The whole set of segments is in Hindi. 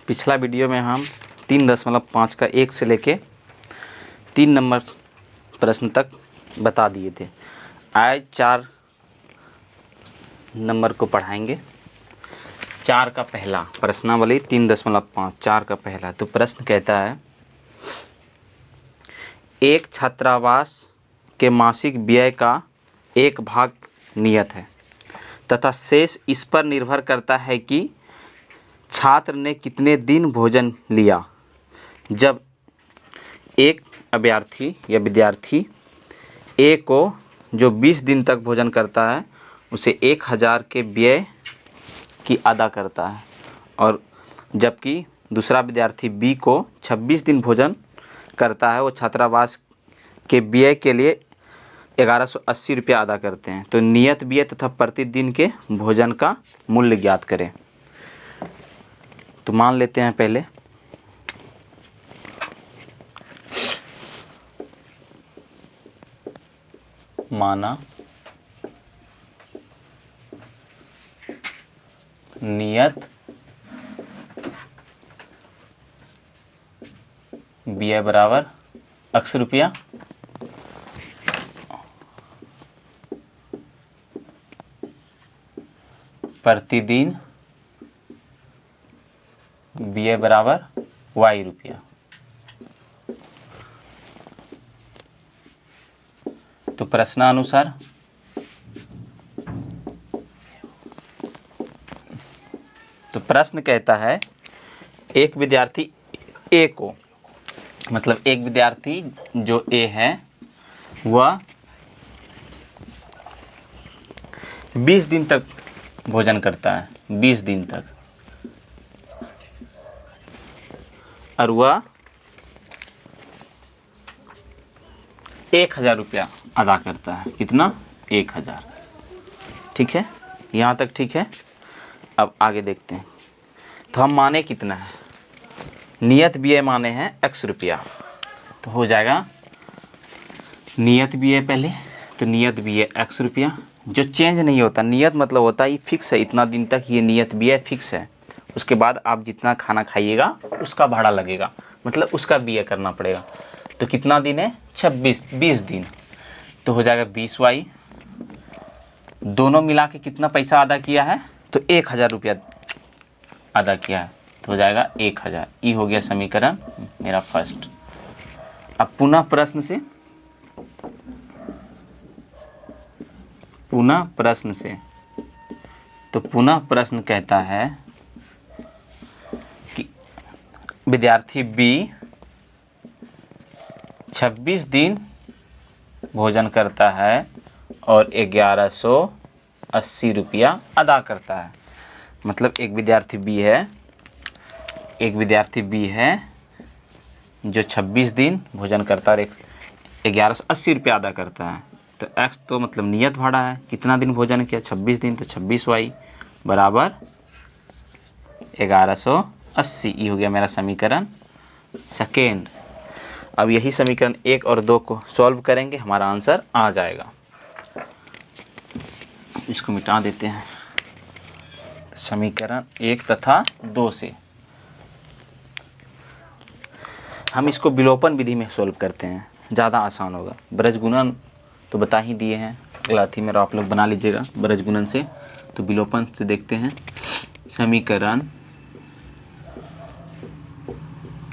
पिछला वीडियो में हम 3.5 का 1 से लेके 3 नंबर प्रश्न तक बता दिए थे। आज 4 नंबर को पढ़ाएंगे। 4 का पहला प्रश्नावली 3.5 4 का पहला। तो प्रश्न कहता है, एक छात्रावास के मासिक व्यय का एक भाग नियत है तथा शेष इस पर निर्भर करता है कि छात्र ने कितने दिन भोजन लिया। जब एक अभ्यर्थी या विद्यार्थी ए को जो 20 दिन तक भोजन करता है उसे 1000 के व्यय की अदा करता है, और जबकि दूसरा विद्यार्थी बी को 26 दिन भोजन करता है, वो छात्रावास के व्यय के लिए 1180 रुपया अदा करते हैं। तो नियत व्यय तथा प्रतिदिन के भोजन का मूल्य ज्ञात करें। तो मान लेते हैं पहले माना नियत व्यय बराबर x रुपया प्रतिदिन व्यय बराबर y रुपया। तो प्रश्नानुसार तो प्रश्न कहता है, एक विद्यार्थी ए को, मतलब एक विद्यार्थी जो ए है वह 20 दिन तक भोजन करता है, 20 दिन तक, और वह 1000 रुपया अदा करता है। कितना? 1000। ठीक है, यहाँ तक ठीक है। अब आगे देखते हैं। तो हम माने कितना है? नियत व्यय माने हैं x रुपया, तो हो जाएगा नियत व्यय पहले। तो नियत व्यय x रुपया जो चेंज नहीं होता। नियत मतलब होता है ये फिक्स है, इतना दिन तक ये नियत व्यय फिक्स है। उसके बाद आप जितना खाना खाइएगा उसका भाड़ा लगेगा, मतलब उसका व्यय करना पड़ेगा। तो कितना दिन है? 20 दिन। तो हो जाएगा 20y। दोनों मिला के कितना पैसा अदा किया है? तो 1000 रुपया अदा किया है, तो हो जाएगा 1000। ये हो गया समीकरण मेरा फर्स्ट। अब पुनः प्रश्न से तो पुनः प्रश्न कहता है कि विद्यार्थी बी 26 दिन भोजन करता है और 1180 रुपया अदा करता है। मतलब एक विद्यार्थी बी है जो 26 दिन भोजन करता है और 1180 रुपया अदा करता है। तो x तो मतलब नियत भाड़ा है, कितना दिन भोजन किया? 26 दिन। तो 26y बराबर 1180। ये हो गया मेरा समीकरण सेकेंड। अब यही समीकरण 1 और 2 को सॉल्व करेंगे, हमारा आंसर आ जाएगा। इसको मिटा देते हैं। समीकरण 1 तथा 2 से हम इसको विलोपन विधि में सॉल्व करते हैं, ज़्यादा आसान होगा। ब्रजगुणन तो बता ही दिए हैं, गलती मेरा आप लोग बना लीजिएगा ब्रजगुणन से। तो विलोपन से देखते हैं। समीकरण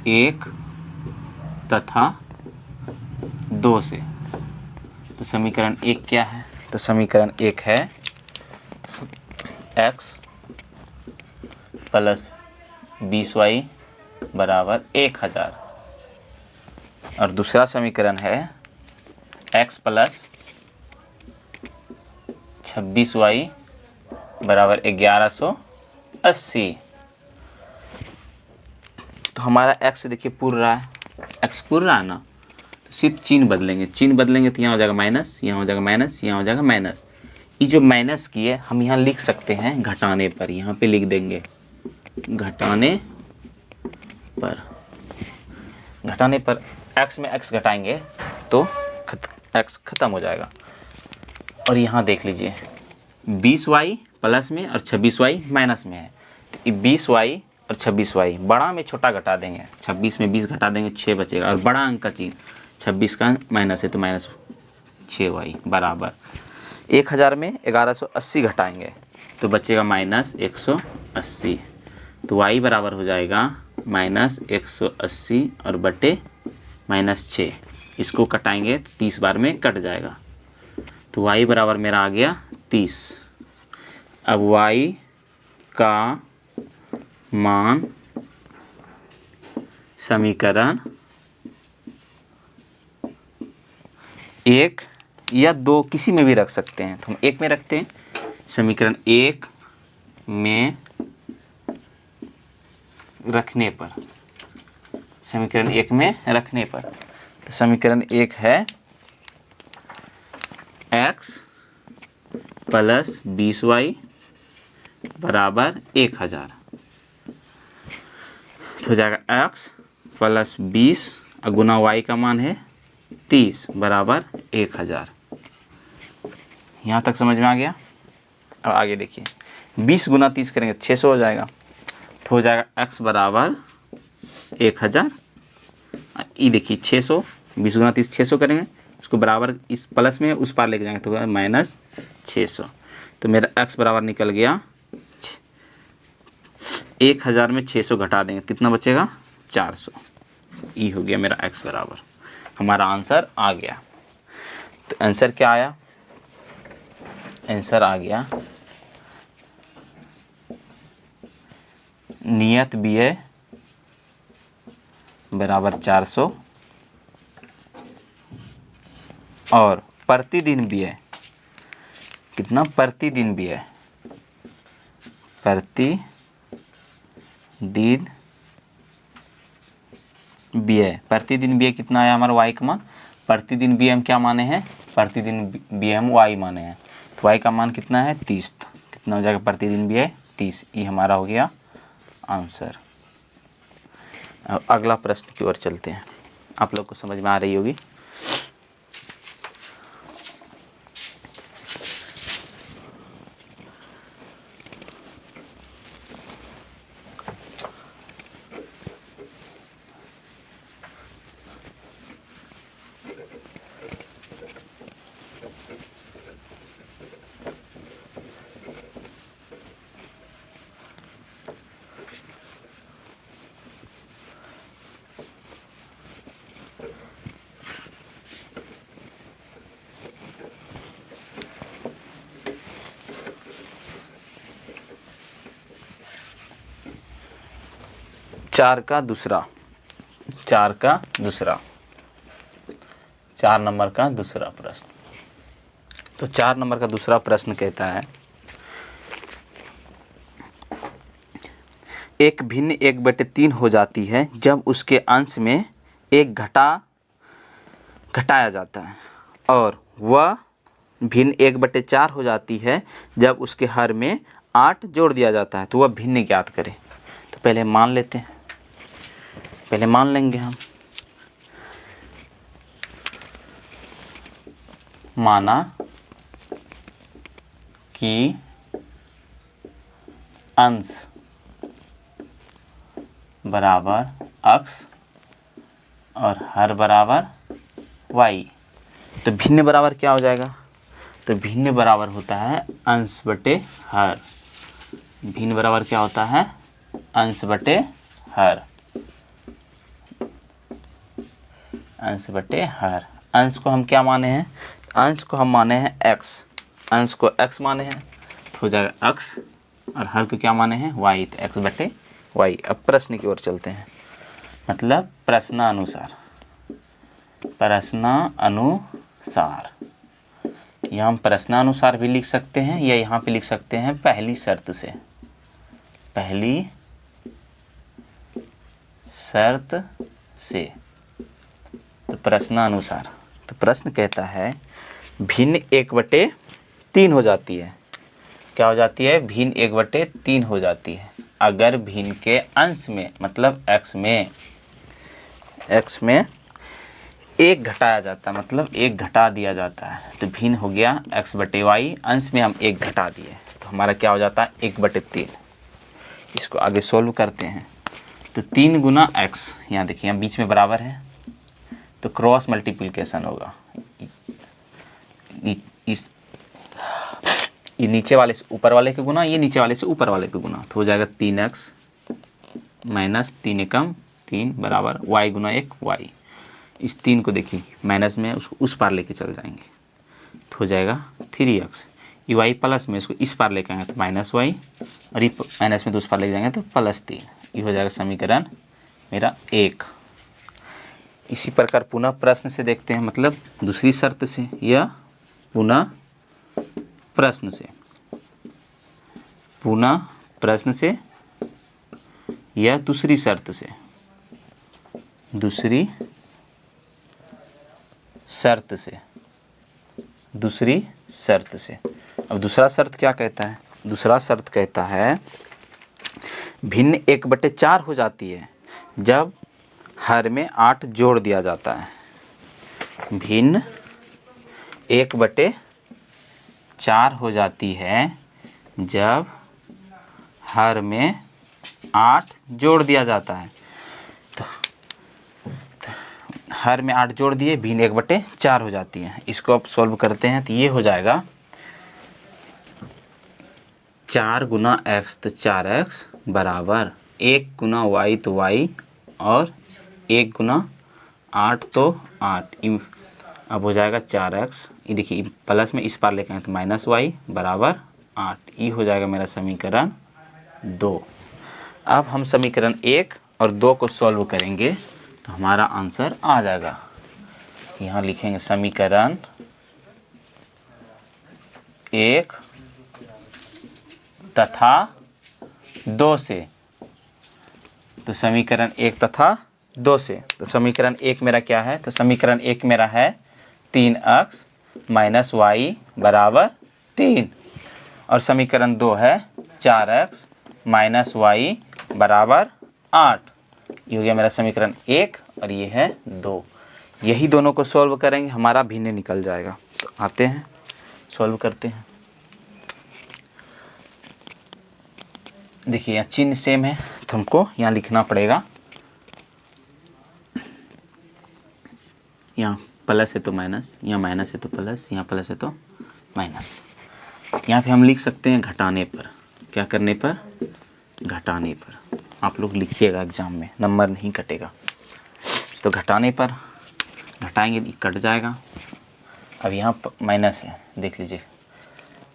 1 तथा 2 से। तो समीकरण 1 क्या है? तो समीकरण 1 है x प्लस 20y बराबर 1000, और दूसरा समीकरण है x प्लस 26y बराबर 1180। तो हमारा x देखिए पूर्ण रहा है, x पूर्ण रहा है ना। तो सिर्फ चिन्ह बदलेंगे, तो यहाँ हो जाएगा माइनस, यहाँ हो जाएगा माइनस, यहाँ हो जाएगा माइनस। ये जो माइनस किए हम यहाँ लिख सकते हैं घटाने पर, यहाँ पे लिख देंगे घटाने पर x में x घटाएंगे तो x खत्म हो जाएगा। और यहाँ देख लीजिए 20y प्लस में और 26y माइनस में है। तो 20y और 26y। बड़ा में छोटा घटा देंगे, 26 में 20 घटा देंगे 6 बचेगा, और बड़ा अंक का चीज 26 का माइनस है तो माइनस 6y बराबर 1000 में 1180 घटाएंगे तो बचेगा माइनस 180। तो y बराबर हो जाएगा माइनस 180 और बटे माइनस 6। इसको कटाएंगे तो 30 बार में कट जाएगा, तो y बराबर मेरा आ गया 30। अब y का मान समीकरण 1 या 2 किसी में भी रख सकते हैं, तो हम 1 में रखते हैं। समीकरण 1 में रखने पर, समीकरण 1 में रखने पर, तो समीकरण 1 है x प्लस 20y बराबर 1000। तो हो जाएगा x प्लस 20 गुना y का मान है 30 बराबर 1000। यहाँ तक समझ में आ गया। अब आगे देखिए, 20 गुना 30 करेंगे 600 हो जाएगा, तो हो जाएगा x बराबर 1000। ये देखिए 600, 20 गुना 30 600 करेंगे, उसको बराबर इस प्लस में उस पार लेके जाएंगे तो माइनस 600। तो मेरा x बराबर निकल गया 1000 में 600 घटा देंगे कितना बचेगा 400। ये हो गया मेरा x बराबर, हमारा आंसर आ गया। तो आंसर क्या आया, आंसर आ गया नियत व्यय बराबर 400 और प्रतिदिन व्यय कितना, प्रतिदिन व्यय, प्रतिदिन व्यय, प्रतिदिन व्यय कितना आया हमारा y का मान। प्रतिदिन व्यय हम क्या माने हैं, प्रतिदिन व्यय हम y माने हैं, तो y का मान कितना है 30। तो कितना हो जाएगा प्रतिदिन व्यय 30। ये हमारा हो गया आंसर। अब अगला प्रश्न की ओर चलते हैं, आप लोग को समझ में आ रही होगी। चार नंबर का दूसरा प्रश्न। तो 4 नंबर का दूसरा प्रश्न कहता है, एक भिन्न 1/3 हो जाती है जब उसके अंश में एक घटाया जाता है, और वह भिन्न 1/4 हो जाती है जब उसके हर में 8 जोड़ दिया जाता है, तो वह भिन्न ज्ञात करें। तो पहले मान लेते हैं, पहले मान लेंगे हम। माना कि अंश बराबर x और हर बराबर y, तो भिन्न बराबर क्या हो जाएगा, तो भिन्न बराबर होता है अंश बटे हर। भिन्न बराबर क्या होता है, अंश बटे हर, अंश बटे हर। अंश को हम क्या माने हैं, अंश को हम माने हैं x, अंश को x माने हैं, तो हो जाएगा x, और हर को क्या माने हैं y, तो x बटे y। अब प्रश्न की ओर चलते हैं, मतलब प्रश्नानुसार, प्रश्नानुसार। यहाँ हम प्रश्नानुसार भी लिख सकते हैं, या यहाँ पे लिख सकते हैं पहली शर्त से, पहली शर्त से। तो प्रश्नानुसार, तो प्रश्न कहता है भिन्न 1/3 हो जाती है। क्या हो जाती है, भिन्न 1/3 हो जाती है अगर भिन्न के अंश में, मतलब x में 1 घटाया जाता है, मतलब 1 घटा दिया जाता है, तो भिन्न हो गया x बटे y, अंश में हम 1 घटा दिए, तो हमारा क्या हो जाता है 1/3। इसको आगे सॉल्व करते हैं। तो 3 गुना x, यहाँ देखिए यहाँ बीच में बराबर है तो क्रॉस मल्टीप्लिकेशन होगा। इस ये नीचे वाले से ऊपर वाले के गुना, ये नीचे वाले से ऊपर वाले के गुना, तो हो जाएगा 3x माइनस 3 एकम 3 बराबर y गुना 1 y। इस 3 को देखिए माइनस में उसको उस पार लेके चल जाएंगे तो हो जाएगा 3x। ये y प्लस में इसको इस पार लेके आएंगे तो माइनस y, और ये माइनस में तो उस पार लेके जाएंगे तो प्लस 3। ये हो जाएगा समीकरण मेरा 1। इसी प्रकार पुनः प्रश्न से देखते हैं, मतलब दूसरी शर्त से, या पुनः प्रश्न से, पुनः प्रश्न से या दूसरी शर्त से, दूसरी शर्त से, दूसरी शर्त से। अब दूसरा शर्त क्या कहता है? दूसरा शर्त कहता है भिन्न 1/4 हो जाती है जब हर में 8 जोड़ दिया जाता है। भिन्न 1/4 हो जाती है जब हर में 8 जोड़ दिया जाता है। तो हर में 8 जोड़ दिए, भिन्न 1/4 हो जाती है। इसको अब सॉल्व करते हैं तो ये हो जाएगा 4 गुना x तो 4x बराबर 1 गुना y तो y और 1 गुना 8 तो 8। अब हो जाएगा 4x, ये देखिए प्लस में इस पार लेके आए तो माइनस y बराबर 8। ये हो जाएगा मेरा समीकरण 2। अब हम समीकरण 1 और 2 को सॉल्व करेंगे तो हमारा आंसर आ जाएगा। यहाँ लिखेंगे समीकरण 1 तथा 2 से। तो समीकरण 1 तथा 2 से, तो समीकरण 1 मेरा क्या है? तो समीकरण 1 मेरा है 3x माइनस y बराबर 3, और समीकरण 2 है 4x माइनस y बराबर 8। ये हो गया मेरा समीकरण 1 और ये है 2। यही दोनों को सॉल्व करेंगे, हमारा भिन्न निकल जाएगा। तो आते हैं सॉल्व करते हैं। देखिए यहाँ चिन्ह सेम है तो हमको यहाँ लिखना पड़ेगा, यहाँ प्लस है तो माइनस, यहाँ माइनस है तो प्लस, यहाँ प्लस है तो माइनस। यहाँ पे हम लिख सकते हैं घटाने पर। क्या करने पर? घटाने पर। आप लोग लिखिएगा एग्जाम में, नंबर नहीं कटेगा। तो घटाने पर घटाएंगे तो कट जाएगा। अब यहाँ माइनस है, देख लीजिए,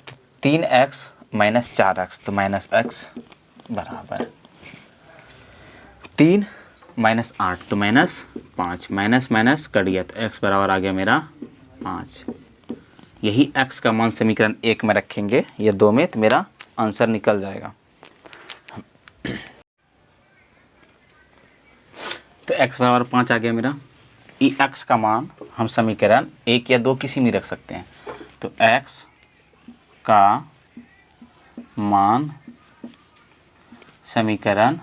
तो 3x माइनस 4x तो माइनस x बराबर 3 माइनस 8 तो माइनस 5, माइनस माइनस कट गया तो x बराबर आ गया मेरा 5। यही x का मान समीकरण 1 में रखेंगे या 2 में तो मेरा आंसर निकल जाएगा। तो x बराबर 5 आ गया मेरा। ई x का मान हम समीकरण 1 या 2 किसी में रख सकते हैं। तो x का मान समीकरण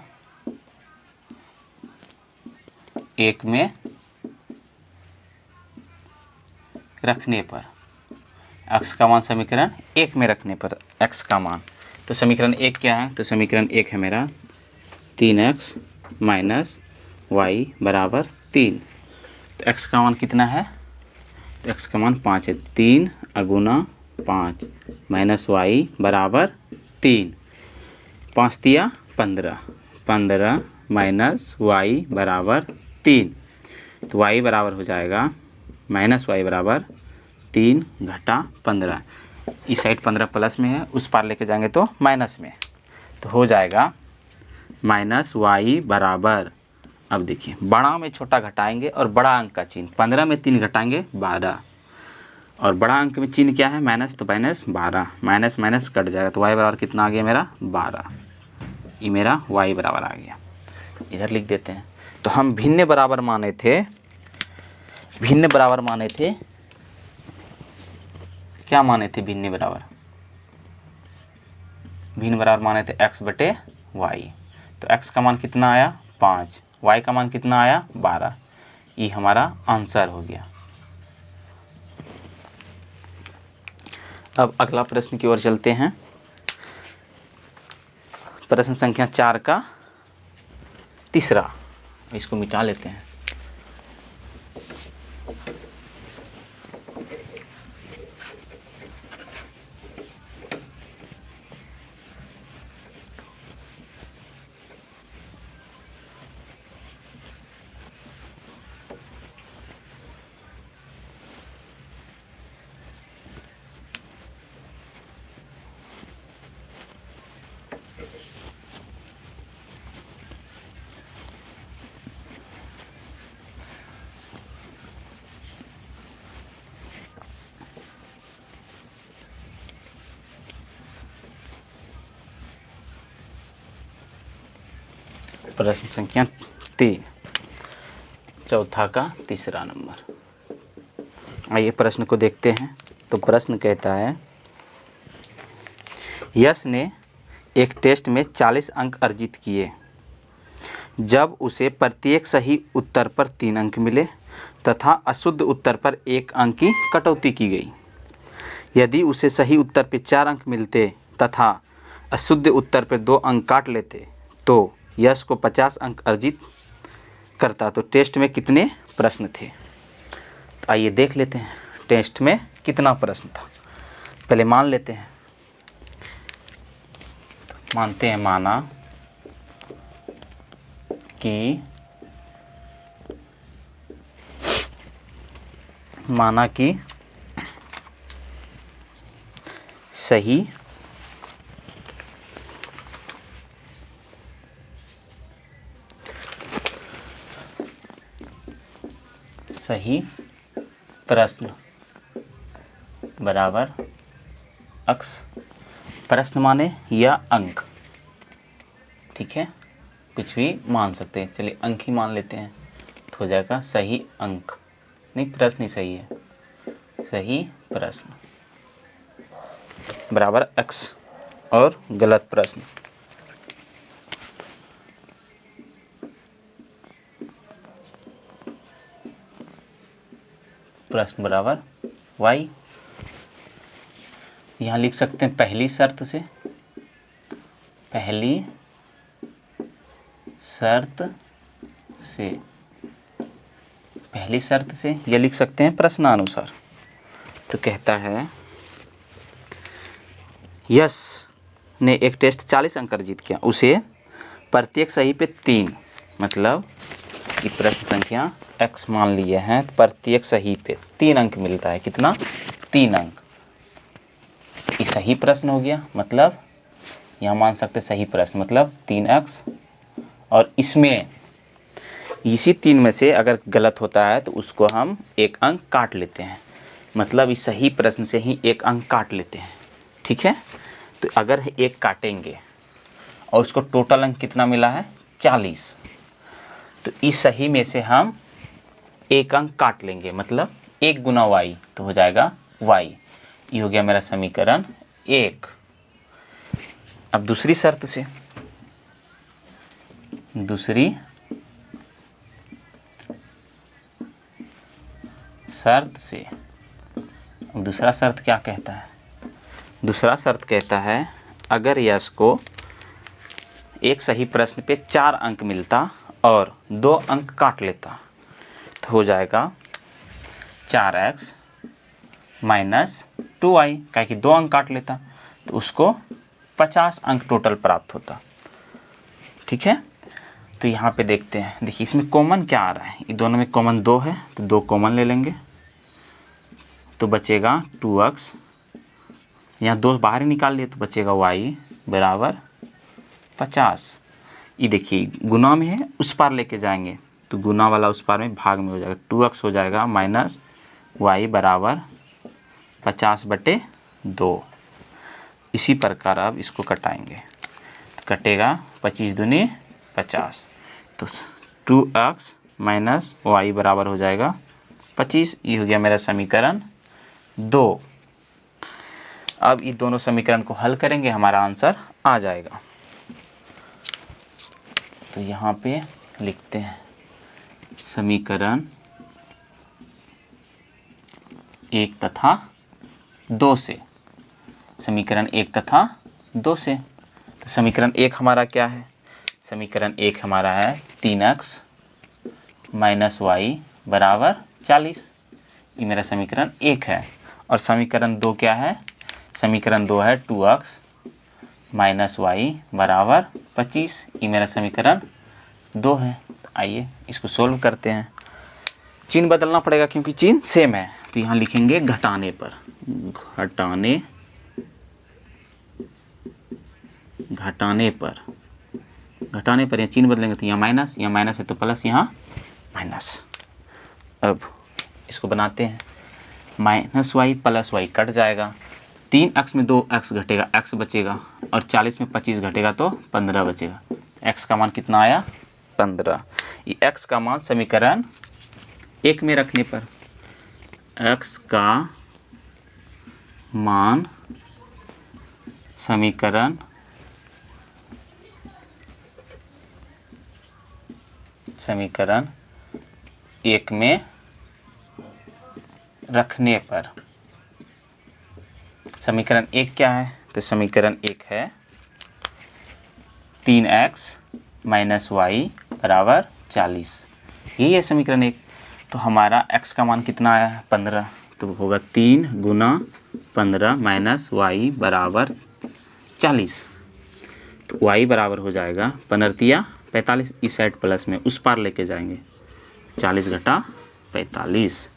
1 में रखने पर, x का मान समीकरण 1 में रखने पर x का मान, तो समीकरण 1 क्या है? तो समीकरण 1 है मेरा 3x माइनस y बराबर 3। तो x का मान कितना है? तो x का मान 5 है। 3 अगुना 5 माइनस y बराबर 3, 5 तिया 15, 15 माइनस y बराबर 3। तो y बराबर हो जाएगा माइनस y बराबर 3 घटा 15। इस साइड 15 प्लस में है, उस पार लेके जाएंगे तो माइनस में, तो हो जाएगा माइनस y बराबर, अब देखिए बड़ा में छोटा घटाएंगे और बड़ा अंक का चिन्ह, 15 में 3 घटाएंगे 12, और बड़ा अंक में चिन्ह क्या है? माइनस, तो माइनस 12, माइनस माइनस कट जाएगा तो y बराबर कितना आ गया मेरा? 12। ये मेरा y बराबर आ गया। इधर लिख देते हैं। तो हम भिन्न बराबर माने थे, भिन्न बराबर माने थे, क्या माने थे? भिन्न बराबर, भिन्न बराबर माने थे x बटे y। तो x का मान कितना आया? 5, y का मान कितना आया? 12। ये हमारा आंसर हो गया। अब अगला प्रश्न की ओर चलते हैं। प्रश्न संख्या 4 का तीसरा, इसको मिटा लेते हैं। प्रश्न संख्या 3, चौथा का तीसरा नंबर। आइए प्रश्न को देखते हैं। तो प्रश्न कहता है, यश ने एक टेस्ट में 40 अंक अर्जित किए। जब उसे प्रत्येक सही उत्तर पर 3 अंक मिले तथा अशुद्ध उत्तर पर 1 अंक की कटौती की गई। यदि उसे सही उत्तर पर 4 अंक मिलते तथा अशुद्ध उत्तर पर 2 अंक काट लेते तो यश को 50 अंक अर्जित करता। तो टेस्ट में कितने प्रश्न थे? तो आइए देख लेते हैं टेस्ट में कितना प्रश्न था। पहले मान लेते हैं, मानते हैं माना कि सही प्रश्न बराबर अक्स, प्रश्न माने या अंक, ठीक है, कुछ भी मान सकते हैं। चलिए अंक ही मान लेते हैं तो हो जाएगा सही अंक, नहीं प्रश्न ही सही है, सही प्रश्न बराबर अक्स और गलत प्रश्न बराबर वाई। यहाँ लिख सकते हैं पहली शर्त से या लिख सकते हैं प्रश्नानुसार। तो कहता है यश ने एक टेस्ट 40 अंक अर्जित किया, उसे प्रत्येक सही पे 3, मतलब कि प्रश्न संख्या x मान लिए हैं तो प्रत्येक सही पे 3 अंक मिलता है। कितना? 3 अंक। ये सही प्रश्न हो गया, मतलब यहाँ मान सकते सही प्रश्न मतलब 3x, और इसमें इसी 3 में से अगर गलत होता है तो उसको हम 1 अंक काट लेते हैं, मतलब इस सही प्रश्न से ही 1 अंक काट लेते हैं, ठीक है। तो अगर 1 काटेंगे और उसको टोटल अंक कितना मिला है 40, तो इस सही में से हम 1 अंक काट लेंगे, मतलब 1 गुना y, तो हो जाएगा y। ये हो गया मेरा समीकरण 1। अब दूसरी शर्त से दूसरा शर्त क्या कहता है? दूसरा शर्त कहता है अगर यश को एक सही प्रश्न पे 4 अंक मिलता और 2 अंक काट लेता तो हो जाएगा 4x माइनस 2y, क्या कि 2 अंक काट लेता तो उसको 50 अंक टोटल प्राप्त होता, ठीक है। तो यहाँ पे देखते हैं, देखिए इसमें कॉमन क्या आ रहा है, ये दोनों में कॉमन 2 है तो 2 कॉमन ले लेंगे तो बचेगा 2x, यहाँ 2 बाहर ही निकाल लिए तो बचेगा y बराबर 50। ये देखिए गुना में है, उस पार लेके जाएंगे तो गुना वाला उस पार में भाग में हो जाएगा, 2x हो जाएगा माइनस y बराबर 50/2। इसी प्रकार अब इसको कटाएंगे तो कटेगा 25 दूनी 50, तो 2x माइनस y बराबर हो जाएगा 25। ये हो गया मेरा समीकरण 2। अब ये दोनों समीकरण को हल करेंगे, हमारा आंसर आ जाएगा। तो यहाँ पे लिखते हैं समीकरण 1 तथा 2 से, समीकरण 1 तथा 2 से। तो समीकरण 1 हमारा क्या है? समीकरण 1 हमारा है 3x माइनस वाई बराबर 40। ये मेरा समीकरण 1 है। और समीकरण 2 क्या है? समीकरण 2 है 2x माइनस वाई बराबर 25। ये मेरा समीकरण 2 है। आइए इसको सोल्व करते हैं। चिन्ह बदलना पड़ेगा क्योंकि चिन्ह सेम है। तो यहाँ लिखेंगे घटाने पर, घटाने पर यहाँ चिन्ह बदलेंगे तो यहाँ माइनस है तो प्लस, यहाँ माइनस। अब इसको बनाते हैं। माइनस वाई प्लस वाई कट जाएगा। 3x में 2x घटेगा, x बचेगा, और 40 में 25 घटेगा तो 15 बचेगा। x का मान कितना आया? 15। ये x का मान समीकरण 1 में रखने पर x का मान समीकरण 1 में रखने पर समीकरण 1 क्या है? तो समीकरण 1 है 3x माइनस वाई बराबर 40। यही है समीकरण 1। तो हमारा x का मान कितना आया है? 15। तो होगा 3 गुना 15 माइनस वाई बराबर 40। तो y बराबर हो जाएगा 15 45। इस साइड प्लस में उस पार लेके जाएंगे, 40 घटा 45।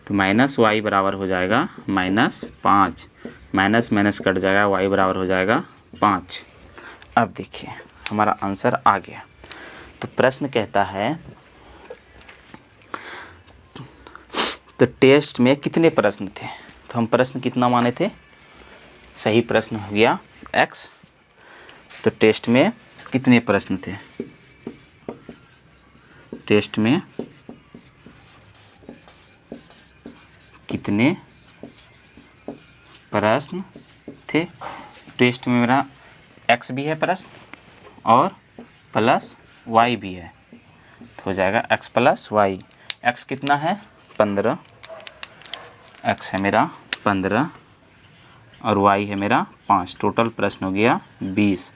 तो माइनस वाई बराबर हो जाएगा -5। माइनस माइनस कट जाएगा, y बराबर हो जाएगा 5। अब देखिए हमारा आंसर आ गया। तो प्रश्न कहता है, तो टेस्ट में कितने प्रश्न थे? तो हम प्रश्न कितना माने थे? सही प्रश्न हो गया x। तो टेस्ट में कितने प्रश्न थे? टेस्ट में कितने प्रश्न थे? टेस्ट में मेरा x भी है प्रश्न और प्लस y भी है। तो हो जाएगा x प्लस वाई। x कितना है? 15। x है मेरा 15 और y है मेरा 5। टोटल प्रश्न हो गया 20।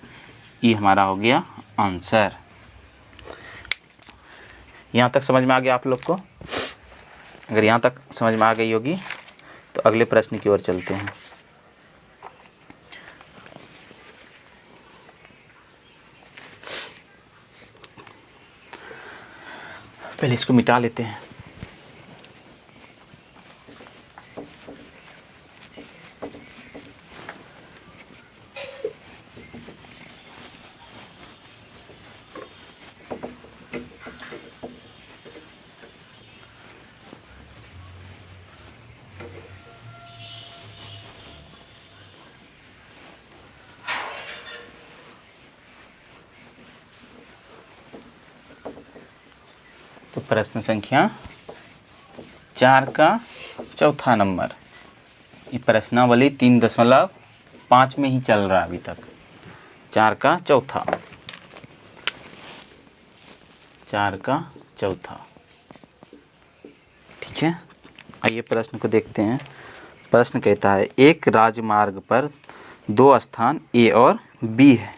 ये हमारा हो गया आंसर। यहाँ तक समझ में आ गया आप लोग को? अगर यहाँ तक समझ में आ गई होगी तो अगले प्रश्न की ओर चलते हैं। पहले इसको मिटा लेते हैं। तो प्रश्न संख्या 4 का चौथा नंबर। ये प्रश्नावली 3.5 में ही चल रहा है अभी तक। 4 का चौथा, 4 का चौथा। ठीक है, आइए प्रश्न को देखते हैं। प्रश्न कहता है, एक राजमार्ग पर 2 स्थान A और B है।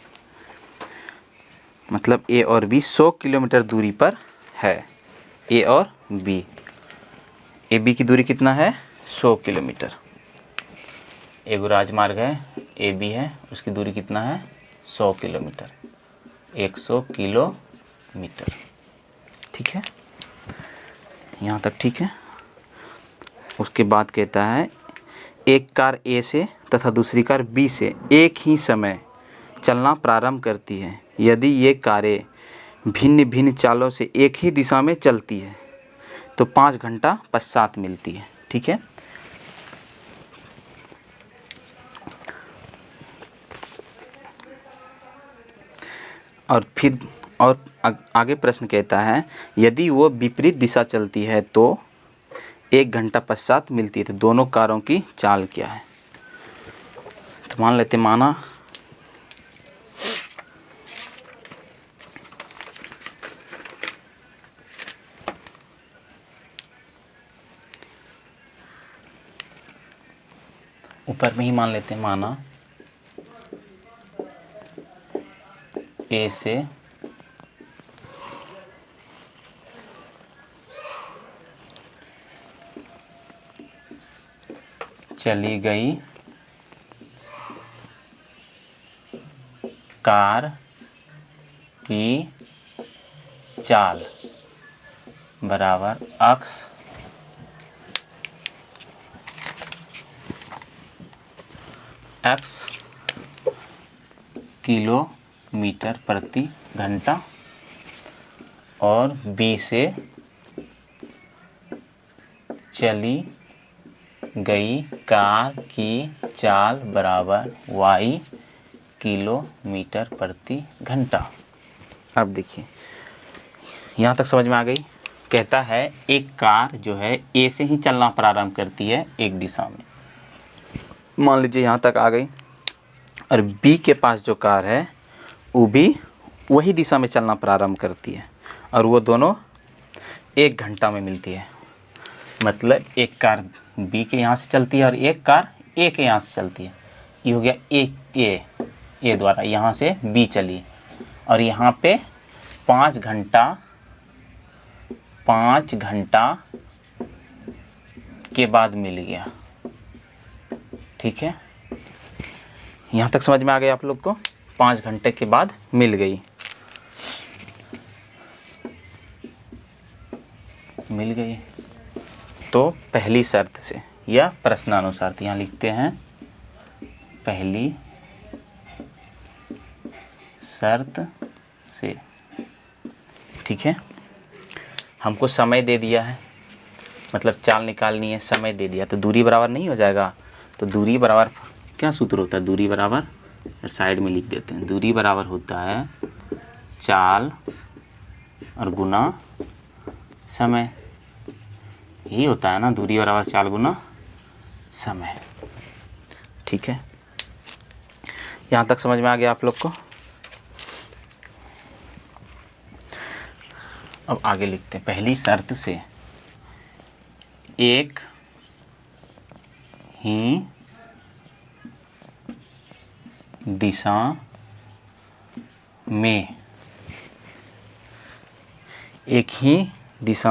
मतलब A और B 100 किलोमीटर दूरी पर है। A और B, ए बी की दूरी कितना है? 100 किलोमीटर। एगो राजमार्ग है, ए बी है, उसकी दूरी कितना है? 100 किलोमीटर। 100 किलोमीटर। ठीक है, यहाँ तक ठीक है। उसके बाद कहता है, एक कार ए से तथा दूसरी कार बी से एक ही समय चलना प्रारंभ करती है। यदि ये कारें भिन्न भिन्न चालों से एक ही दिशा में चलती है तो 5 घंटा पश्चात मिलती है। ठीक है, और फिर आगे प्रश्न कहता है, यदि वो विपरीत दिशा चलती है तो 1 घंटा पश्चात मिलती है। तो दोनों कारों की चाल क्या है? तो मान लेते, माना ऊपर में ही मान लेते हैं, माना ए से चली गई कार की चाल बराबर x किलोमीटर प्रति घंटा और B से चली गई कार की चाल बराबर y किलोमीटर प्रति घंटा। अब देखिए यहाँ तक समझ में आ गई। कहता है एक कार जो है ए से ही चलना प्रारंभ करती है एक दिशा में, मान लीजिए यहाँ तक आ गई, और बी के पास जो कार है वो भी वही दिशा में चलना प्रारंभ करती है और वो दोनों 1 घंटा में मिलती है। मतलब एक कार बी के यहाँ से चलती है और एक कार ए के यहाँ से चलती है। ये हो गया ए द्वारा यहाँ से बी चली और यहाँ पे 5 घंटा के बाद मिल गया। ठीक है, यहाँ तक समझ में आ गया आप लोग को। 5 घंटे के बाद मिल गई, तो पहली शर्त से या प्रश्नानुसार, यहाँ लिखते हैं पहली शर्त से। ठीक है, हमको समय दे दिया है, मतलब चाल निकालनी है, समय दे दिया, तो दूरी बराबर नहीं हो जाएगा। तो दूरी बराबर क्या सूत्र होता है? दूरी बराबर साइड में लिख देते हैं। दूरी बराबर होता है चाल और गुना समय। यही होता है ना, दूरी बराबर चाल गुना समय। ठीक है, यहाँ तक समझ में आ गया आप लोग को। अब आगे लिखते हैं पहली शर्त से एक ही दिशा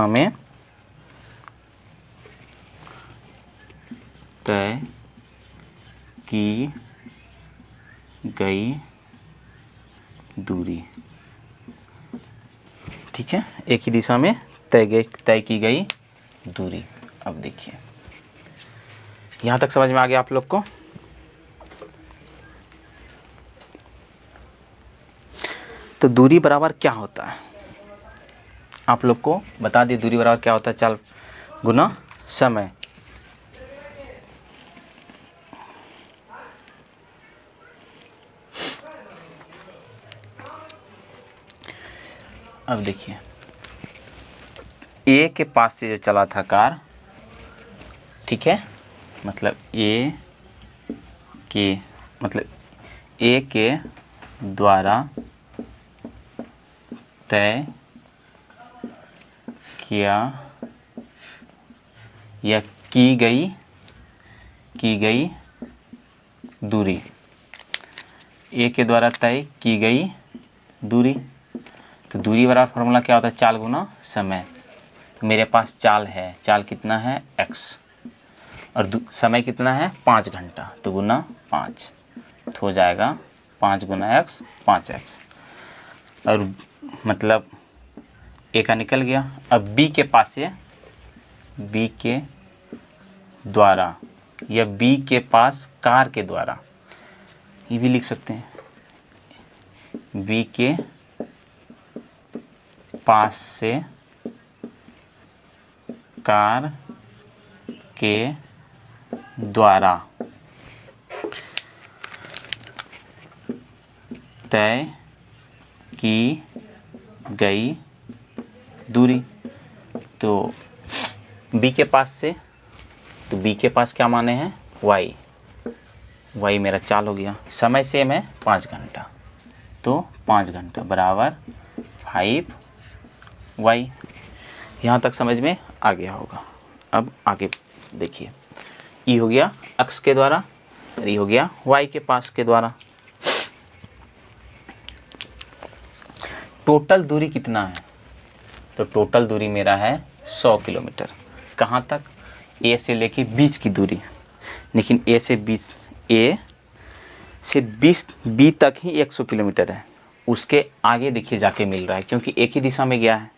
में तय की गई दूरी। ठीक है, एक ही दिशा में तय की गई दूरी। अब देखिए यहाँ तक समझ में आ गया आप लोग को। तो दूरी बराबर क्या होता है आप लोग को बता दी। दूरी बराबर क्या होता है? चाल गुना समय। अब देखिए ए के पास से जो चला था कार, ठीक है, मतलब ए के द्वारा तय किया या की गई दूरी। ए के द्वारा तय की गई दूरी। तो दूरी बराबर फॉर्मूला क्या होता है? चाल गुना समय। तो मेरे पास चाल है, चाल कितना है? x, और समय कितना है? 5 घंटा। तो गुना 5 तो हो जाएगा 5 गुना x 5x। और मतलब ए का निकल गया। अब b के पास से b के द्वारा या b के पास कार के द्वारा, ये भी लिख सकते हैं, b के पास से कार के द्वारा तय की गई दूरी। तो b के पास से, तो b के पास क्या माने हैं? y मेरा चाल हो गया। समय सेम है 5 घंटा, तो 5 घंटा बराबर 5y। यहाँ तक समझ में आ गया होगा। अब आगे देखिए, ई हो गया x के द्वारा और ई हो गया y के पास के द्वारा। टोटल दूरी कितना है? तो टोटल दूरी मेरा है 100 किलोमीटर। कहाँ तक? ए से लेके बीच की दूरी। लेकिन ए से बी तक ही 100 किलोमीटर है। उसके आगे देखिए जाके मिल रहा है, क्योंकि एक ही दिशा में गया है।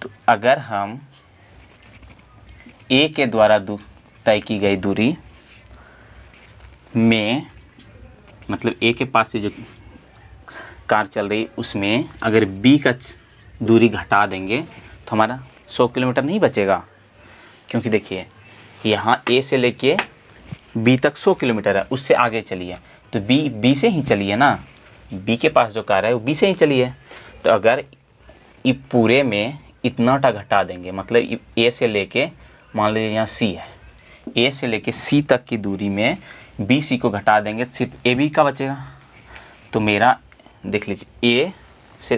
तो अगर हम ए के द्वारा तय की गई दूरी में, मतलब ए के पास से जो कार चल रही उसमें अगर बी का दूरी घटा देंगे तो हमारा 100 किलोमीटर नहीं बचेगा। क्योंकि देखिए यहाँ ए से लेके बी तक 100 किलोमीटर है, उससे आगे चलिए तो बी से ही चलिए ना। बी के पास जो कार है वो बी से ही चलिए। तो अगर ये पूरे में इतना टा घटा देंगे, मतलब ए से लेके, मान लीजिए यहाँ सी है, ए से लेके सी तक की दूरी में बी सी को घटा देंगे तो सिर्फ ए बी का बचेगा। तो मेरा देख लीजिए ए से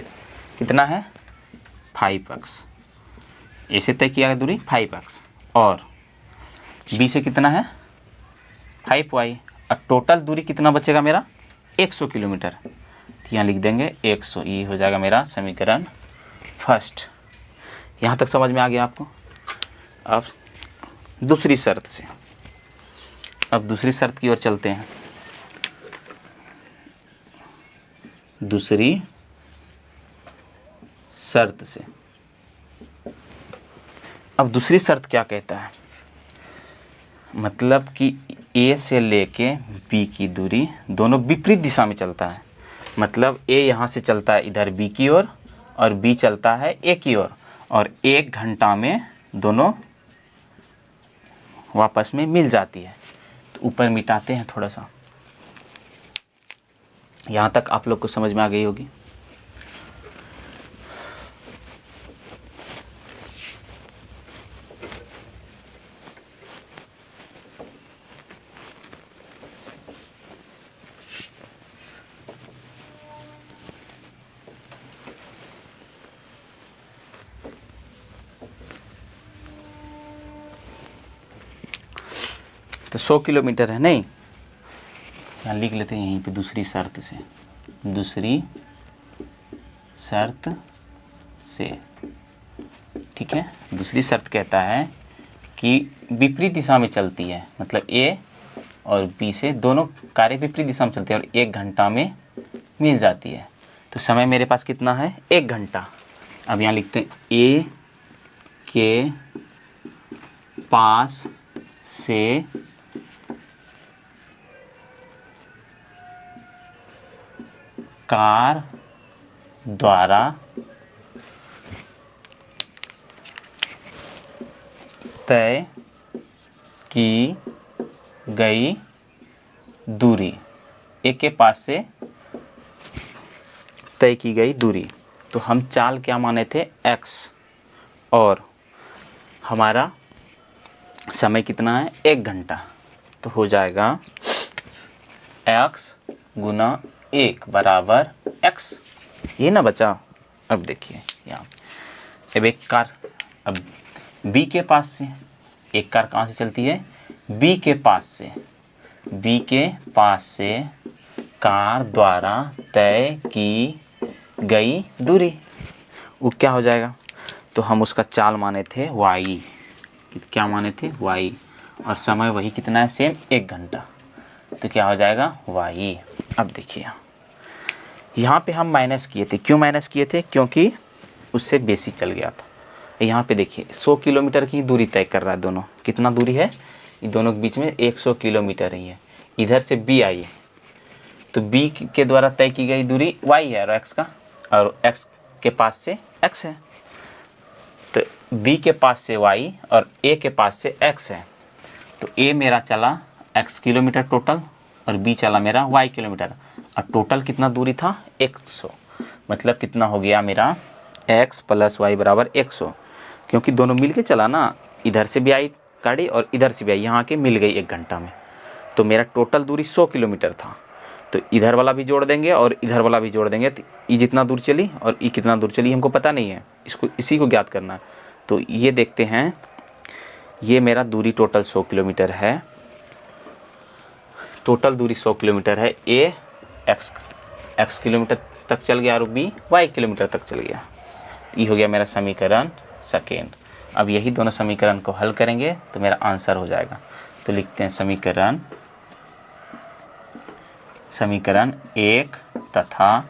कितना है 5x, ए से तय किया गया दूरी 5x, और बी से कितना है 5y, और टोटल दूरी कितना बचेगा मेरा 100 किलोमीटर। तो यहाँ लिख देंगे 100, ये हो जाएगा मेरा समीकरण फर्स्ट। यहाँ तक समझ में आ गया आपको? अब दूसरी शर्त की ओर चलते हैं। दूसरी शर्त से, अब दूसरी शर्त क्या कहता है? मतलब कि ए से लेके बी की दूरी दोनों विपरीत दिशा में चलता है। मतलब ए यहाँ से चलता है इधर बी की ओर और बी चलता है ए की ओर, और 1 घंटा में दोनों वापस में मिल जाती है। तो ऊपर मिटाते हैं थोड़ा सा। यहाँ तक आप लोग को समझ में आ गई होगी। तो 100 किलोमीटर है, नहीं? यहाँ लिख लेते हैं यहीं पे दूसरी शर्त से, ठीक है। दूसरी शर्त कहता है कि विपरीत दिशा में चलती है, मतलब ए और बी से दोनों कारें विपरीत दिशा में चलती है और 1 घंटा में मिल जाती है। तो समय मेरे पास कितना है 1 घंटा। अब यहाँ लिखते हैं ए के पास से कार द्वारा तय की गई दूरी, ए के पास से तय की गई दूरी। तो हम चाल क्या माने थे x, और हमारा समय कितना है 1 घंटा। तो हो जाएगा x गुना 1 बराबर x, ये ना बचा। अब देखिए यहाँ अब एक कार, अब B के पास से एक कार कहाँ से चलती है B के पास से कार द्वारा तय की गई दूरी, वो क्या हो जाएगा? तो हम उसका चाल माने थे y, क्या माने थे y, और समय वही कितना है सेम 1 घंटा। तो क्या हो जाएगा y। अब देखिए यहाँ पे हम माइनस किए थे। क्यों माइनस किए थे? क्योंकि उससे बेसी चल गया था। यहाँ पे देखिए 100 किलोमीटर की दूरी तय कर रहा है दोनों। कितना दूरी है ये दोनों के बीच में? 100 किलोमीटर ही है। इधर से B आई है तो B के द्वारा तय की गई दूरी y है और x का, और x के पास से x है। तो B के पास से y और A के पास से x है। तो A मेरा चला x किलोमीटर टोटल और B चला मेरा y किलोमीटर, और टोटल कितना दूरी था 100। मतलब कितना हो गया मेरा x + y बराबर 100, क्योंकि दोनों मिल के चला ना, इधर से भी आई गाड़ी और इधर से भी आई, यहाँ के मिल गई 1 घंटा में। तो मेरा टोटल दूरी 100 किलोमीटर था। तो इधर वाला भी जोड़ देंगे और इधर वाला भी जोड़ देंगे, तो ये जितना दूर चली और ये कितना दूर चली हमको पता नहीं है, इसी को ज्ञात करना है। तो ये देखते हैं, ये मेरा दूरी टोटल 100 किलोमीटर है। टोटल दूरी 100 किलोमीटर है। ए x किलोमीटर तक चल गया और बी y किलोमीटर तक चल गया। ये हो गया मेरा समीकरण सेकेंड। अब यही दोनों समीकरण को हल करेंगे तो मेरा आंसर हो जाएगा। तो लिखते हैं समीकरण 1 तथा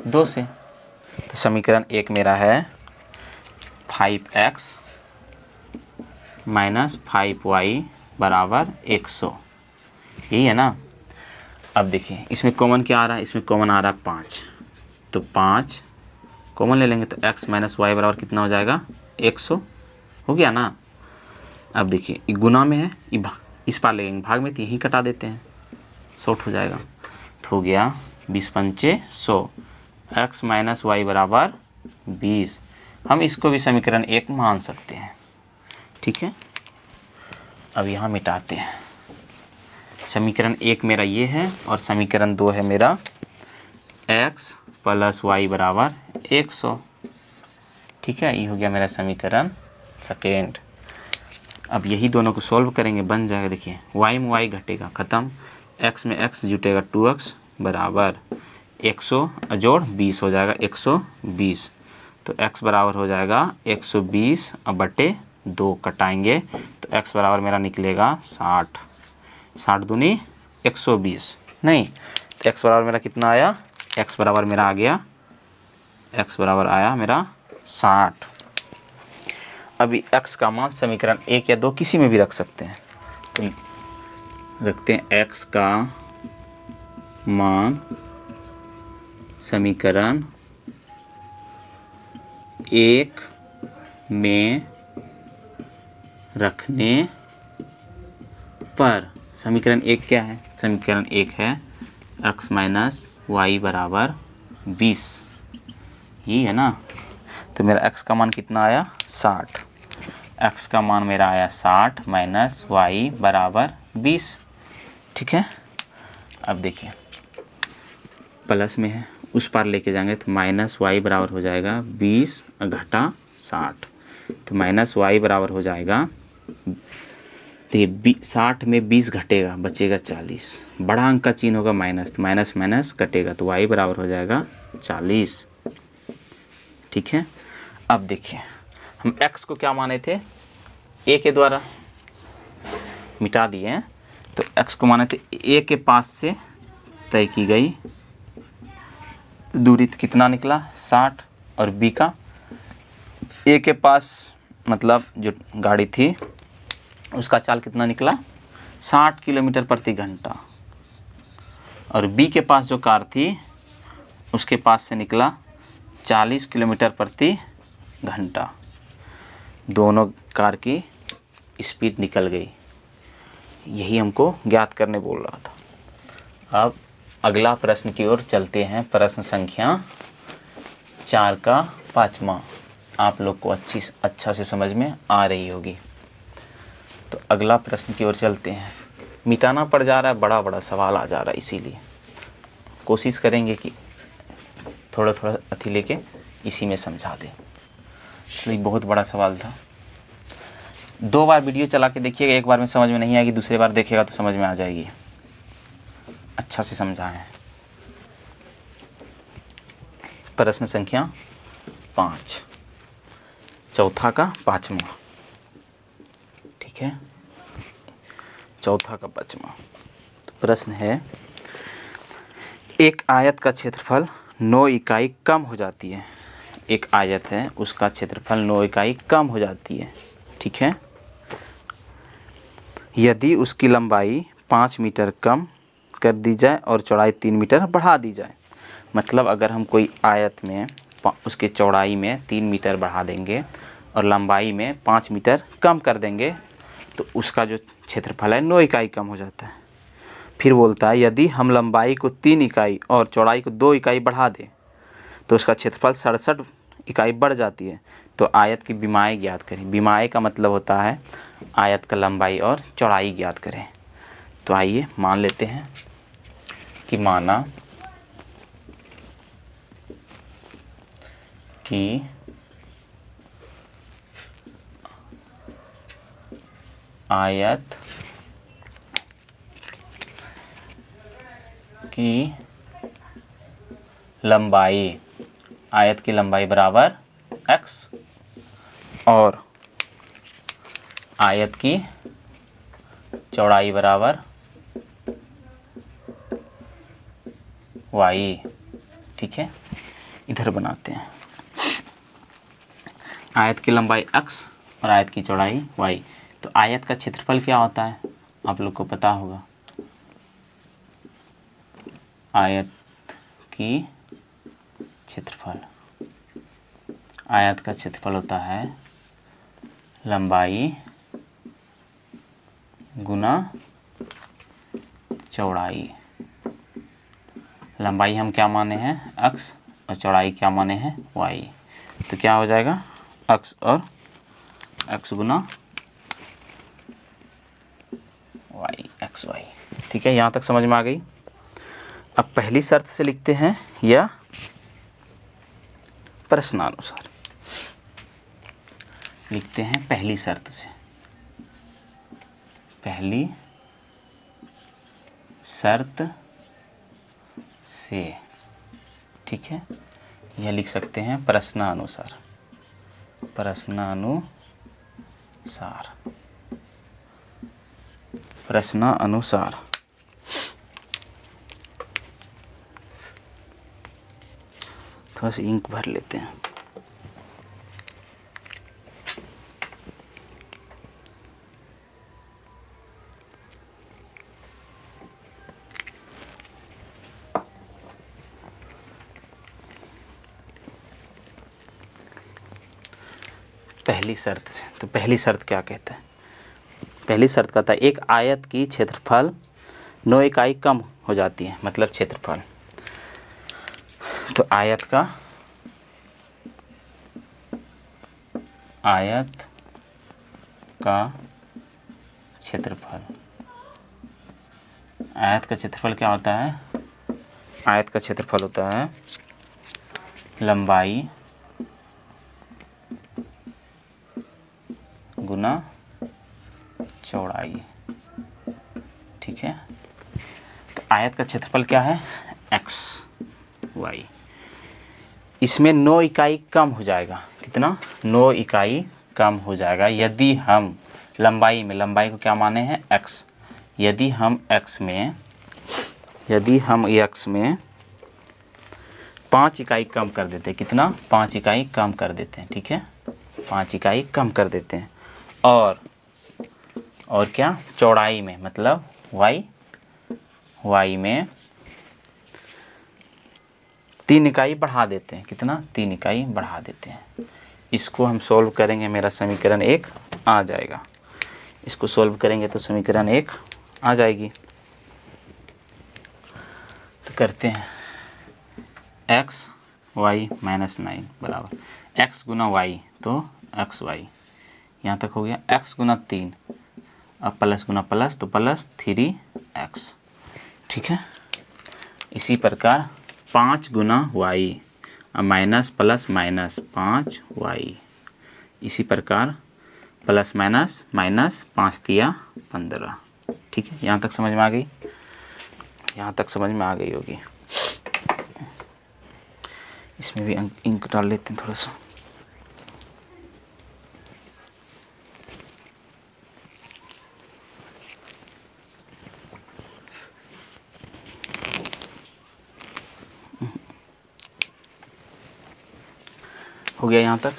2 से। तो समीकरण 1 मेरा है 5x माइनस 5y बराबर 100, यही है ना। अब देखिए इसमें कॉमन क्या आ रहा है, इसमें कॉमन आ रहा है 5, तो 5 कॉमन ले लेंगे तो x माइनस वाई बराबर कितना हो जाएगा 100, हो गया ना। अब देखिए ये गुना में है, ये इस पार लेंगे भाग में, तो यहीं कटा देते हैं, शॉर्ट हो जाएगा। तो हो गया 20 पंचे 100, x माइनस वाई बराबर 20। हम इसको भी समीकरण 1 मान सकते हैं, ठीक है। अब यहाँ मिटाते हैं। समीकरण 1 मेरा ये है और समीकरण 2 है मेरा x प्लस वाई बराबर 100, ठीक है। ये हो गया मेरा समीकरण सेकेंड। अब यही दोनों को सॉल्व करेंगे, बन जाएगा। देखिए y में y घटेगा, ख़त्म, x में x जुटेगा 2x बराबर 100 जोड़ 20 हो जाएगा 120। तो x बराबर हो जाएगा 120 अब बटे 2 कटाएंगे तो x बराबर मेरा निकलेगा 60, 60 दूनी 120, नहीं तो x बराबर मेरा कितना आया, x बराबर मेरा आ गया, x बराबर आया मेरा 60। अभी x का मान समीकरण 1 या 2 किसी में भी रख सकते हैं। तो रखते हैं x का मान समीकरण 1 में रखने पर, समीकरण 1 क्या है, समीकरण 1 है x माइनस वाई बराबर 20, यही है ना। तो मेरा x का मान कितना आया 60, x का मान मेरा आया 60 माइनस वाई बराबर 20, ठीक है। अब देखिए प्लस में है, उस पार लेके जाएंगे तो माइनस वाई बराबर हो जाएगा 20 घटा 60, तो माइनस वाई बराबर हो जाएगा, देखिए 60 में 20 घटेगा बचेगा 40, बड़ा अंक का चिन्ह होगा माइनस, तो माइनस माइनस कटेगा तो y बराबर हो जाएगा 40, ठीक है। अब देखिए हम x को क्या माने थे, a के द्वारा मिटा दिए हैं, तो x को माने थे a के पास से तय की गई दूरी, तो कितना निकला 60, और b का a के पास मतलब जो गाड़ी थी उसका चाल कितना निकला 60 किलोमीटर प्रति घंटा, और b के पास जो कार थी उसके पास से निकला 40 किलोमीटर प्रति घंटा। दोनों कार की स्पीड निकल गई, यही हमको ज्ञात करने बोल रहा था। अब अगला प्रश्न की ओर चलते हैं, प्रश्न संख्या 4 का 5वां। आप लोग को अच्छा से समझ में आ रही होगी। तो अगला प्रश्न की ओर चलते हैं। मिटाना पड़ जा रहा है, बड़ा बड़ा सवाल आ जा रहा है, इसीलिए कोशिश करेंगे कि थोड़ा थोड़ा अति लेके इसी में समझा दें। तो बहुत बड़ा सवाल था, 2 बार वीडियो चला के देखिएगा, एक बार में समझ में नहीं आएगी, दूसरी बार देखिएगा तो समझ में आ जाएगी। अच्छा से समझाएं। प्रश्न संख्या 5, चौथा का 5वां, ठीक है, चौथा का 5वां। तो प्रश्न है, एक आयत का क्षेत्रफल 9 इकाई कम हो जाती है। एक आयत है उसका क्षेत्रफल 9 इकाई कम हो जाती है, ठीक है। यदि उसकी लंबाई 5 मीटर कम कर दी जाए और चौड़ाई 3 मीटर बढ़ा दी जाए। मतलब अगर हम कोई आयत में उसके चौड़ाई में 3 मीटर बढ़ा देंगे और लंबाई में 5 मीटर कम कर देंगे तो उसका जो क्षेत्रफल है 9 इकाई कम हो जाता है। फिर बोलता है यदि हम लंबाई को 3 इकाई और चौड़ाई को 2 इकाई बढ़ा दें तो उसका क्षेत्रफल 67 इकाई बढ़ जाती है। तो आयत की विमाएँ ज्ञात करें। विमाएँ का मतलब होता है आयत का लंबाई और चौड़ाई ज्ञात करें। तो आइए मान लेते हैं कि माना कि आयत की लंबाई, आयत की लंबाई बराबर x और आयत की चौड़ाई बराबर y। ठीक है, इधर बनाते हैं आयत की लंबाई x और आयत की चौड़ाई y। तो आयत का क्षेत्रफल क्या होता है आप लोग को पता होगा, आयत की क्षेत्रफल, आयत का क्षेत्रफल होता है लंबाई गुना चौड़ाई। लंबाई हम क्या माने हैं x और चौड़ाई क्या माने हैं y। तो क्या हो जाएगा x और x गुना y, एक्स वाई। ठीक है, यहाँ तक समझ में आ गई। अब पहली शर्त से लिखते हैं या प्रश्नानुसार लिखते हैं। पहली शर्त से, पहली शर्त से, ठीक है, यह लिख सकते हैं प्रश्नानुसार, प्रश्नानुसार, प्रश्नानुसार। थोड़ा सा इंक भर लेते हैं। पहली शर्त से, तो पहली शर्त क्या कहता है, पहली शर्त कहता है एक आयत की क्षेत्रफल 9 इकाई कम हो जाती है, मतलब क्षेत्रफल। तो आयत का, आयत का क्षेत्रफल, आयत का क्षेत्रफल क्या होता है, आयत का क्षेत्रफल होता है लंबाई गुना चौड़ाई। ठीक है, तो आयत का क्षेत्रफल क्या है x y। इसमें 9 इकाई कम हो जाएगा, कितना 9 इकाई कम हो जाएगा यदि हम लंबाई में, लंबाई को क्या माने हैं x, यदि हम x में, यदि हम x में 5 इकाई कम कर देते हैं, कितना 5 इकाई कम कर देते हैं। ठीक है, 5 इकाई कम कर देते हैं। और क्या चौड़ाई में, मतलब y में 3 इकाई बढ़ा देते हैं, कितना 3 इकाई बढ़ा देते हैं। इसको हम सॉल्व करेंगे, मेरा समीकरण 1 आ जाएगा। इसको सॉल्व करेंगे तो समीकरण 1 आ जाएगी। तो करते हैं x y माइनस 9 बराबर x गुना y, तो एक्स वाई यहाँ तक हो गया, x गुना 3, अब प्लस गुना प्लस तो प्लस 3x। ठीक है, इसी प्रकार 5 गुना y, अब माइनस प्लस माइनस 5y, इसी प्रकार प्लस माइनस माइनस 5 तिया 15। ठीक है, यहाँ तक समझ में आ गई, यहाँ तक समझ में आ गई होगी। इसमें भी इंक डाल लेते हैं थोड़ा सा। हो गया यहाँ तक।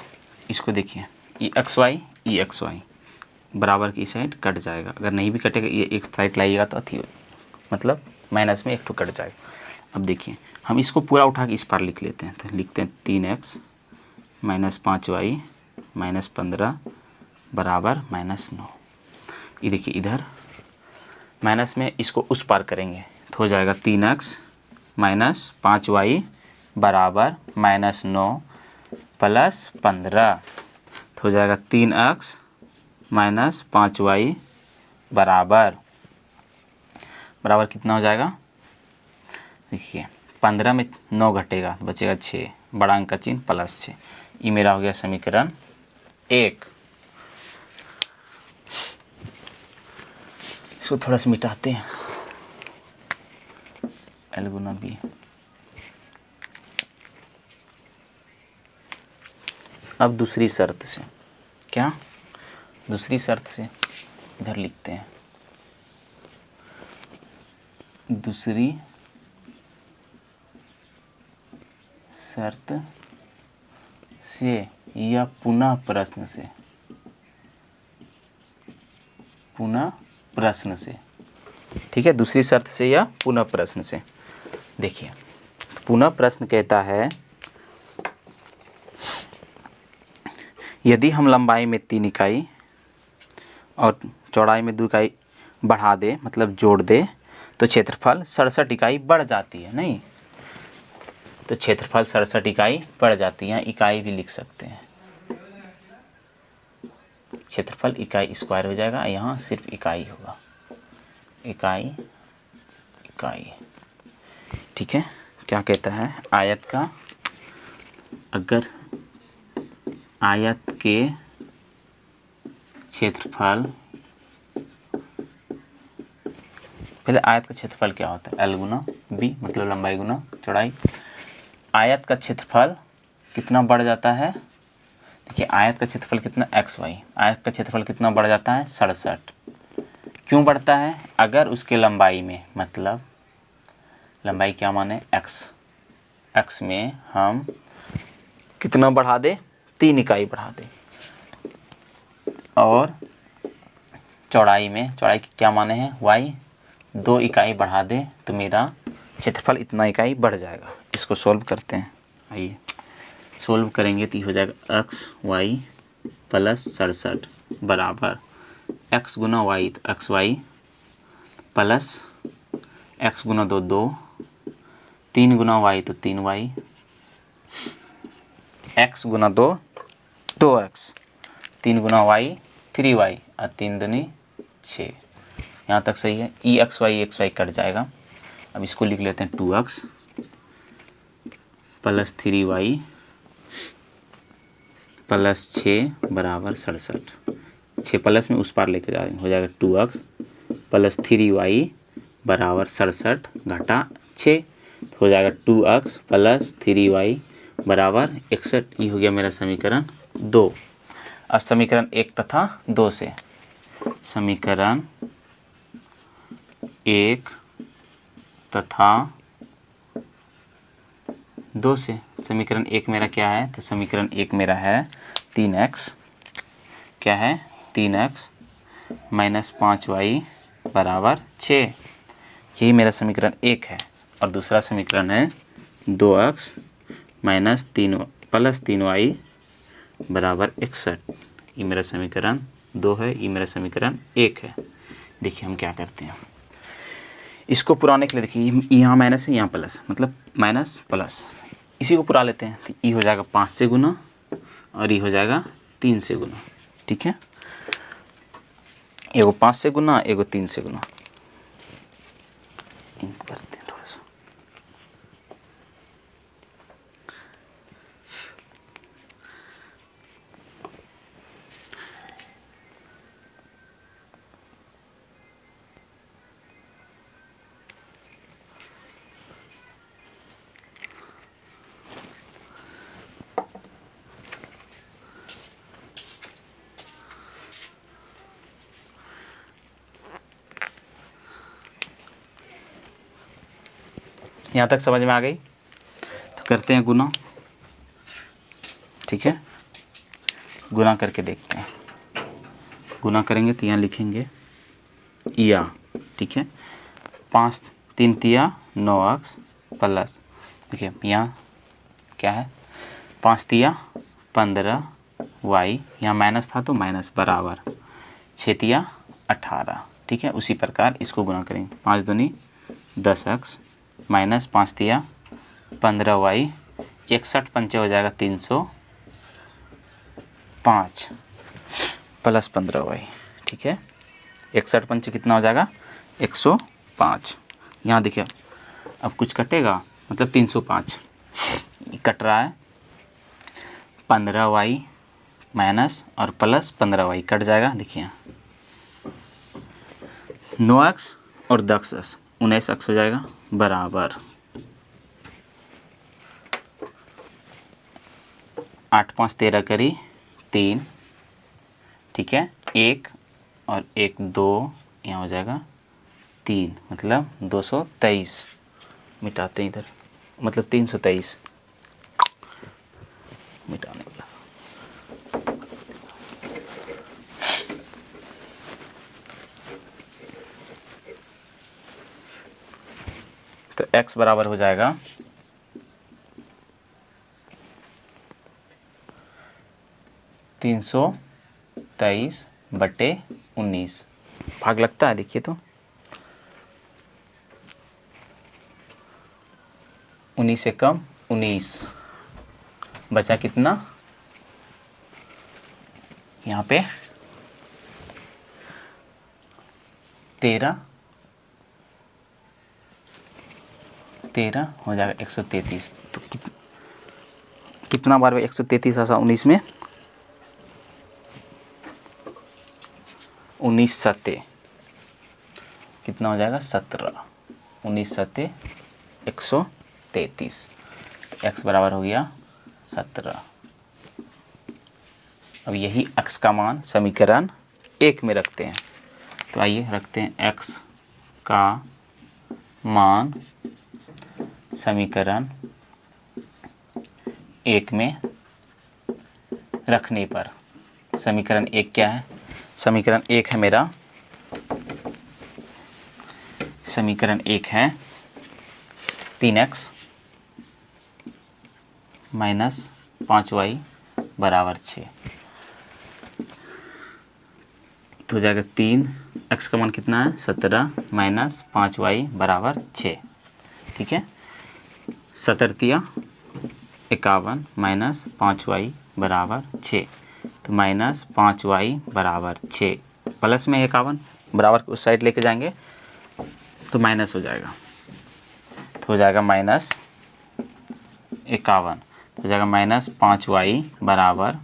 इसको देखिए, ई एक्स वाई बराबर की साइड कट जाएगा, अगर नहीं भी कटेगा ये एक साइड लाइएगा तो अथी मतलब माइनस में 1 कट जाएगा। अब देखिए हम इसको पूरा उठा के इस पार लिख लेते हैं, तो लिखते हैं 3x माइनस 5y माइनस 15 बराबर माइनस 9। ये देखिए इधर माइनस में इसको उस पार करेंगे तो हो जाएगा 3x माइनस 5y बराबर माइनस 9 प्लस 15, तो हो जाएगा 3x माइनस 5y बराबर कितना हो जाएगा, देखिए 15 में 9 घटेगा तो बचेगा 6, बड़ा अंक का चिन्ह प्लस 6। ये मेरा हो गया समीकरण 1। इसको थोड़ा सा मिटाते हैं, l गुना बी, अब दूसरी शर्त से, क्या दूसरी शर्त से इधर लिखते हैं, दूसरी शर्त से या पुनः प्रश्न से, पुनः प्रश्न से, ठीक है, दूसरी शर्त से या पुनः प्रश्न से। देखिए पुनः प्रश्न कहता है यदि हम लंबाई में 3 इकाई और चौड़ाई में 2 इकाई बढ़ा दे, मतलब जोड़ दे, तो क्षेत्रफल 67 इकाई बढ़ जाती है। नहीं, तो क्षेत्रफल 67 इकाई बढ़ जाती है, इकाई भी लिख सकते हैं, क्षेत्रफल इकाई स्क्वायर हो जाएगा, यहाँ सिर्फ इकाई होगा, इकाई इकाई, ठीक है। क्या कहता है, आयत का, अगर आयत के क्षेत्रफल, पहले आयत का क्षेत्रफल क्या होता है, एल गुना बी, मतलब लंबाई गुना चौड़ाई। आयत का क्षेत्रफल कितना बढ़ जाता है, देखिए आयत का क्षेत्रफल कितना, एक्स वाई, आयत का क्षेत्रफल कितना बढ़ जाता है, 67। क्यों बढ़ता है, अगर उसके लंबाई में, मतलब लंबाई क्या माने, एक्स, एक्स में हम कितना बढ़ा दे, 3 इकाई बढ़ा दे, और चौड़ाई में, चौड़ाई की क्या माने हैं, वाई, 2 इकाई बढ़ा दे, तो मेरा क्षेत्रफल इतना इकाई बढ़ जाएगा। इसको सॉल्व करते हैं, आइए सॉल्व करेंगे तो ये हो जाएगा एक्स वाई प्लस 67 बराबर एक्स गुना वाई, तो एक्स वाई प्लस एक्स गुना 2 2, 3 गुना वाई तो 3 वाई, एक्स गुना 2 2 एक्स, 3 गुना वाई 3 वाई, और 3 दूनी 6। यहाँ तक सही है। ई एक्स वाई कट जाएगा। अब इसको लिख लेते हैं 2x प्लस 3y प्लस 6 बराबर 67। 6 प्लस में उस पार लेके जा रहे हैं, हो जाएगा 2x प्लस 3y बराबर 67 घटा 6, हो जाएगा 2x प्लस 3y बराबर 61। ये हो गया मेरा समीकरण 2। अब समीकरण 1 तथा 2 से, समीकरण 1 तथा 2 से, समीकरण 1 मेरा क्या है, तो समीकरण 1 मेरा है 3x, क्या है 3x माइनस 5y बराबर 6, यही मेरा समीकरण 1 है। और दूसरा समीकरण है 2x माइनस 3 प्लस 3y बराबर 61, ये मेरा समीकरण 2 है, ये मेरा समीकरण 1 है। देखिए हम क्या करते हैं, इसको पुराने के लिए, देखिए यहाँ माइनस है, यहाँ प्लस, मतलब माइनस प्लस, इसी को पुरा लेते हैं, तो ये हो जाएगा 5 से गुना और ये हो जाएगा 3 से गुना, ठीक है। एगो 5 से गुना, एगो 3 से गुना, करते हैं थोड़ा सा। यहाँ तक समझ में आ गई, तो करते हैं गुना, ठीक है। गुना करके देखते हैं, गुना करेंगे तो यहाँ लिखेंगे या, ठीक है, 5 3 तिया 9x प्लस, देखिए यहाँ क्या है, 5 तिया 15y, यहाँ माइनस था तो माइनस बराबर 6 तिया 18, ठीक है। उसी प्रकार इसको गुना करेंगे, 5 दूनी 10x माइनस 5 तिया 15y, 61 पंचे हो जाएगा 305 प्लस 15y, ठीक है। 61 पंचे कितना हो जाएगा 105। यहाँ देखिए अब कुछ कटेगा, मतलब 305 कट रहा है, 15y माइनस और प्लस 15y कट जाएगा। देखिए 9x और 10x 19x हो जाएगा बराबर 8 5 13 करी 3, ठीक है, 1 और 1 2, यहाँ हो जाएगा 3, मतलब 223 मिटाते हैं इधर, मतलब 323 मिटाने वाला। तो x बराबर हो जाएगा 323/19। भाग लगता है, देखिए तो 19 से कम 19, बचा कितना, यहाँ पे 13 हो जाएगा 133। तो कितना बार 133 ऐसा 19 में, 19 सत्ते कितना हो जाएगा 17, 19 सत्ते 133। तो x बराबर हो गया 17। अब यही x का मान समीकरण 1 में रखते हैं। तो आइए रखते हैं x का मान समीकरण 1 में रखने पर, समीकरण 1 क्या है, समीकरण 1 है मेरा, समीकरण 1 है 3x माइनस 5y बराबर 6। तो हो जाएगा 3x का मान कितना है 17 माइनस 5y बराबर 6, ठीक है। 17 51 माइनस 5y बराबर 6, तो माइनस 5y बराबर 6, प्लस में 51 बराबर उस साइड लेके जाएंगे तो माइनस हो जाएगा, तो हो जाएगा माइनस 51, तो हो जाएगा माइनस 5y बराबर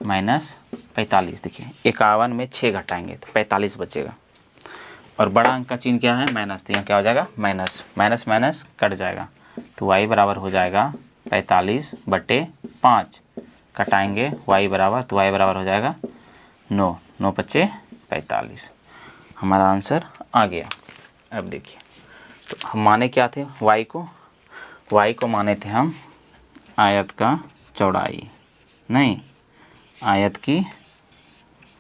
माइनस 45। देखिए 51 में 6 घटाएंगे तो 45 बचेगा, और बड़ा अंक का चिन्ह क्या है माइनस, तो यहाँ क्या हो जाएगा माइनस, माइनस माइनस कट जाएगा, तो y बराबर हो जाएगा 45/5, कटाएंगे y बराबर, तो y बराबर हो जाएगा 9, 9 पच्चे 45। हमारा आंसर आ गया। अब देखिए, तो हम माने क्या थे y को माने थे हम आयत का चौड़ाई, नहीं आयत की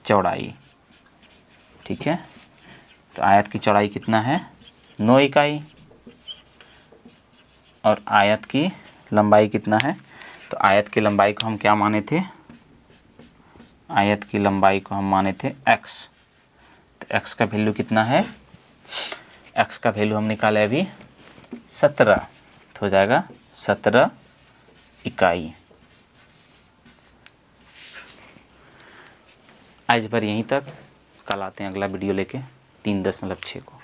चौड़ाई, ठीक है। तो आयत की चौड़ाई कितना है 9 इकाई, और आयत की लंबाई कितना है, तो आयत की लंबाई को हम क्या माने थे, आयत की लंबाई को हम माने थे x। तो x का वैल्यू कितना है, x का वैल्यू हम निकाले अभी 17, तो हो जाएगा 17 इकाई। आज पर यहीं तक, कल आते हैं अगला वीडियो लेके 3.6 को।